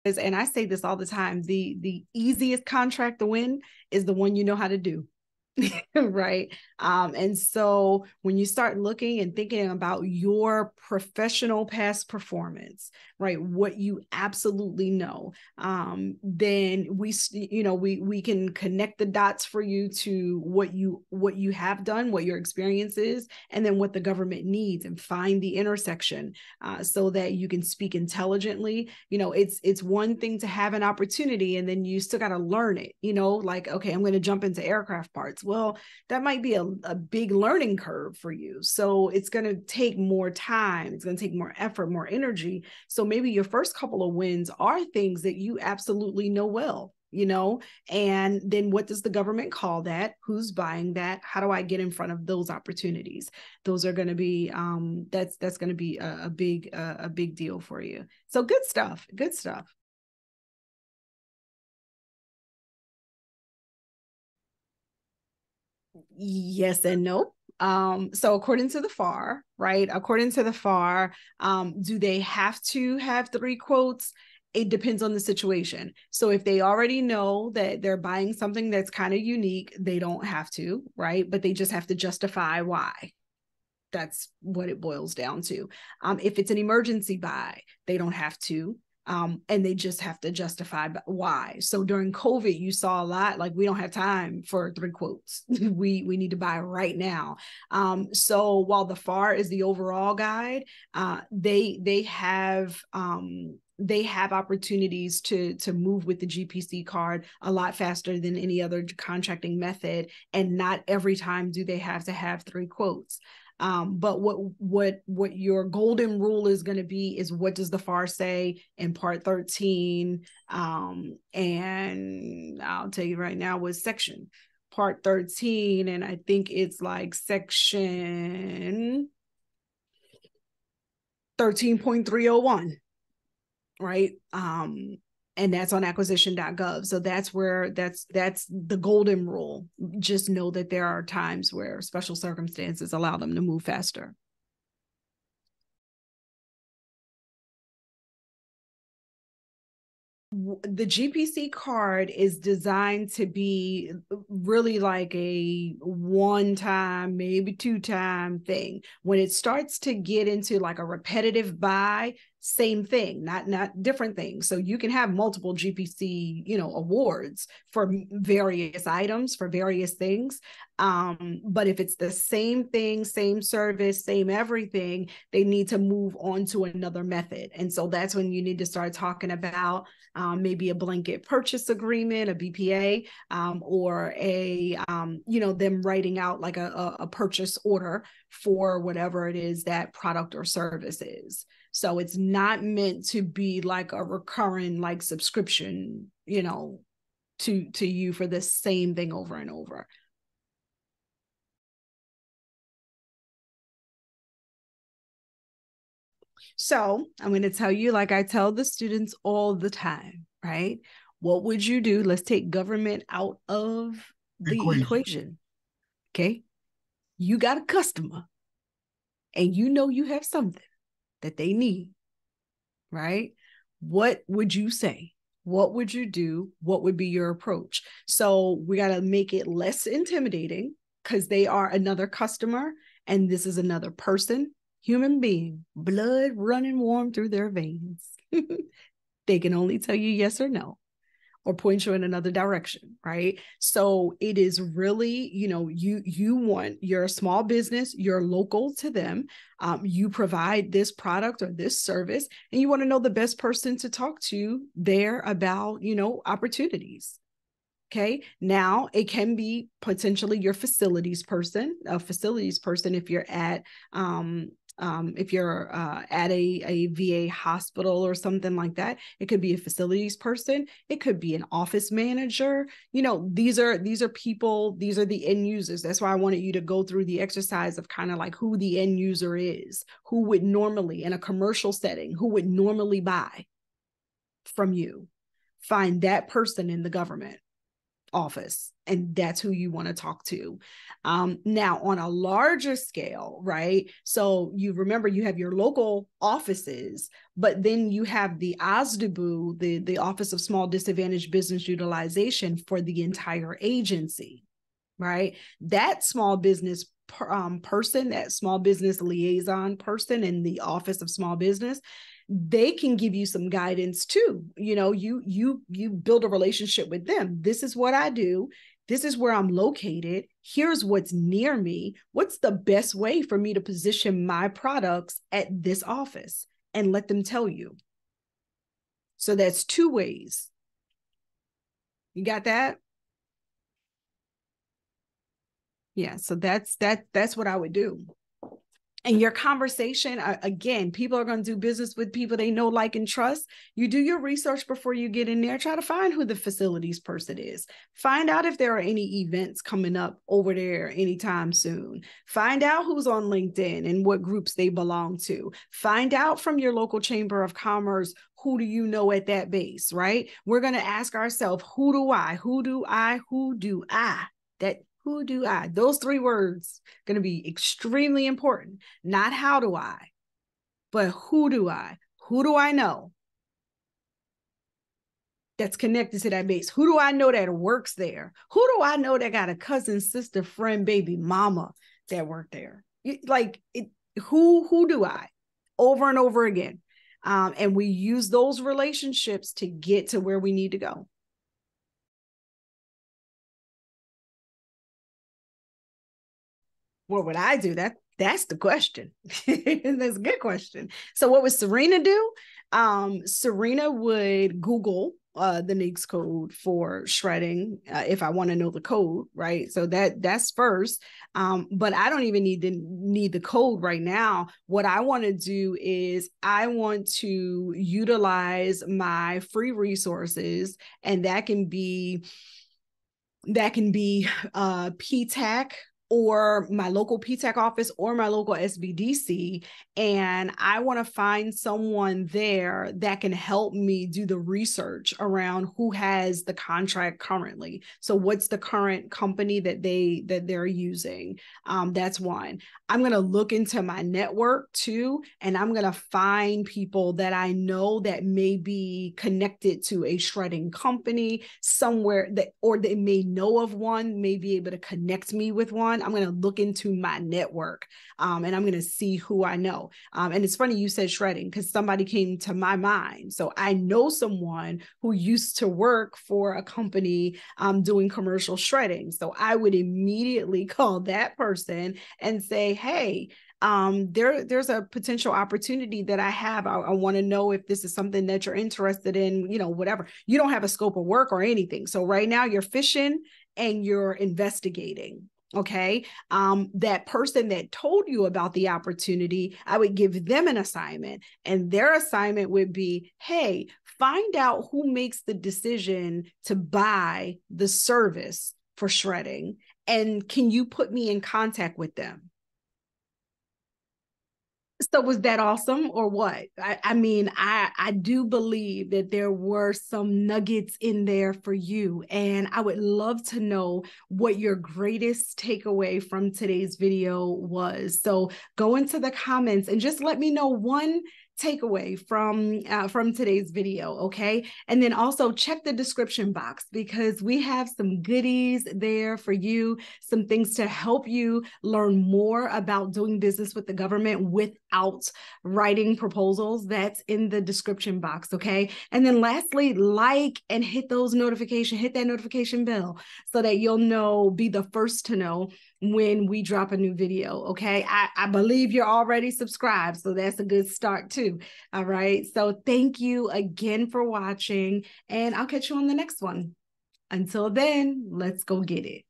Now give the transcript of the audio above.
and I say this all the time, the easiest contract to win is the one you know how to do. Right. And so when you start looking and thinking about your professional past performance, right, what you absolutely know, then we can connect the dots for you to what you have done, what your experience is, and then what the government needs, and find the intersection so that you can speak intelligently. It's one thing to have an opportunity, and then you still got to learn it. Like, okay, I'm going to jump into aircraft parts. Well, that might be a big learning curve for you. So it's going to take more time. It's going to take more effort, more energy. So maybe your first couple of wins are things that you absolutely know well, and then what does the government call that? Who's buying that? How do I get in front of those opportunities? Those are going to be, that's going to be a big deal for you. So good stuff. Yes and no. So according to the FAR, right? According to the FAR, do they have to have 3 quotes? It depends on the situation. So if they already know that they're buying something that's kind of unique, they don't have to, right? But they just have to justify why. That's what it boils down to. If it's an emergency buy, they don't have to. And they just have to justify why. So during COVID, you saw a lot like, we don't have time for 3 quotes. we need to buy right now. So while the FAR is the overall guide, they have opportunities to move with the GPC card a lot faster than any other contracting method, and not every time do they have to have 3 quotes. But what your golden rule is going to be is, what does the FAR say in Part 13? And I'll tell you right now what section. Part 13, and I think it's like section 13.301, right? And that's on acquisition.gov. So that's where that's the golden rule. Just know that there are times where special circumstances allow them to move faster. The GPC card is designed to be really like a 1-time, maybe 2-time thing. When it starts to get into like a repetitive buy, same thing, not different things. So you can have multiple GPC, awards for various items, for various things. But if it's the same thing, same service, same everything, they need to move on to another method. And so that's when you need to start talking about maybe a blanket purchase agreement, a BPA, or them writing out like a purchase order for whatever it is that product or service is. So it's not meant to be like a recurring like subscription, to you for the same thing over and over. So I'm going to tell you, like I tell the students all the time, right? What would you do? Let's take government out of the equation. Okay. You got a customer and you have something that they need, right? What would you say? What would you do? What would be your approach? So we got to make it less intimidating, because they are another customer and this is another person, human being, blood running warm through their veins. They can only tell you yes or no, or point you in another direction, right? So it is really, you want your small business, you're local to them, you provide this product or this service, and you want to know the best person to talk to there about, opportunities. Okay. Now it can be potentially your facilities person, if you're at, a VA hospital or something like that. It could be a facilities person. It could be an office manager. These are people, these are the end users. That's why I wanted you to go through the exercise of kind of like who the end user is, who would normally, in a commercial setting, who would normally buy from you. Find that person in the government. office, and that's who you want to talk to. Now, on a larger scale, right? So you remember you have your local offices, but then you have the OSDBU, the Office of Small Disadvantaged Business Utilization for the entire agency, right? That small business person, that small business liaison person in the Office of Small Business, they can give you some guidance too. You build a relationship with them. This is what I do. This is where I'm located. Here's what's near me. What's the best way for me to position my products at this office? And let them tell you. So that's two ways. You got that? Yeah, so that's what I would do. And your conversation, again, people are going to do business with people they know, like, and trust. You do your research before you get in there. Try to find who the facilities person is. Find out if there are any events coming up over there anytime soon. Find out who's on LinkedIn and what groups they belong to. Find out from your local chamber of commerce, who do you know at that base, right? We're going to ask ourselves, who do I? That who do I? Those three words going to be extremely important. Not how do I, but who do I? Who do I know that's connected to that base? Who do I know that works there? Who do I know that got a cousin, sister, friend, baby, mama that work there? Who do I? Over and over again. And we use those relationships to get to where we need to go. What would I do? That's the question. That's a good question. So what would Sirena do? Sirena would Google the NAICS code for shredding if I want to know the code, right? So that's first. But I don't even need the code right now. What I want to do is I want to utilize my free resources, and that can be PTAC, or my local PTAC office, or my local SBDC. And I want to find someone there that can help me do the research around who has the contract currently. So what's the current company that they're using? That's one. I'm going to look into my network too, and I'm going to find people that I know that may be connected to a shredding company somewhere, or they may know of one, may be able to connect me with one. I'm going to look into my network, and I'm going to see who I know. And it's funny you said shredding, because somebody came to my mind. So I know someone who used to work for a company doing commercial shredding. So I would immediately call that person and say, hey, there's a potential opportunity that I have. I want to know if this is something that you're interested in, whatever. You don't have a scope of work or anything. So right now you're fishing and you're investigating. Okay. That person that told you about the opportunity, I would give them an assignment, and their assignment would be, hey, find out who makes the decision to buy the service for shredding, and can you put me in contact with them? So was that awesome or what? I do believe that there were some nuggets in there for you, and I would love to know what your greatest takeaway from today's video was. So go into the comments and just let me know one takeaway from today's video, okay? And then also check the description box, because we have some goodies there for you, some things to help you learn more about doing business with the government without writing proposals. That's in the description box, okay? And then lastly, like and hit that notification bell, so that you'll be the first to know when we drop a new video, okay? I believe you're already subscribed, so that's a good start too. All right, so thank you again for watching, and I'll catch you on the next one. Until then, let's go get it.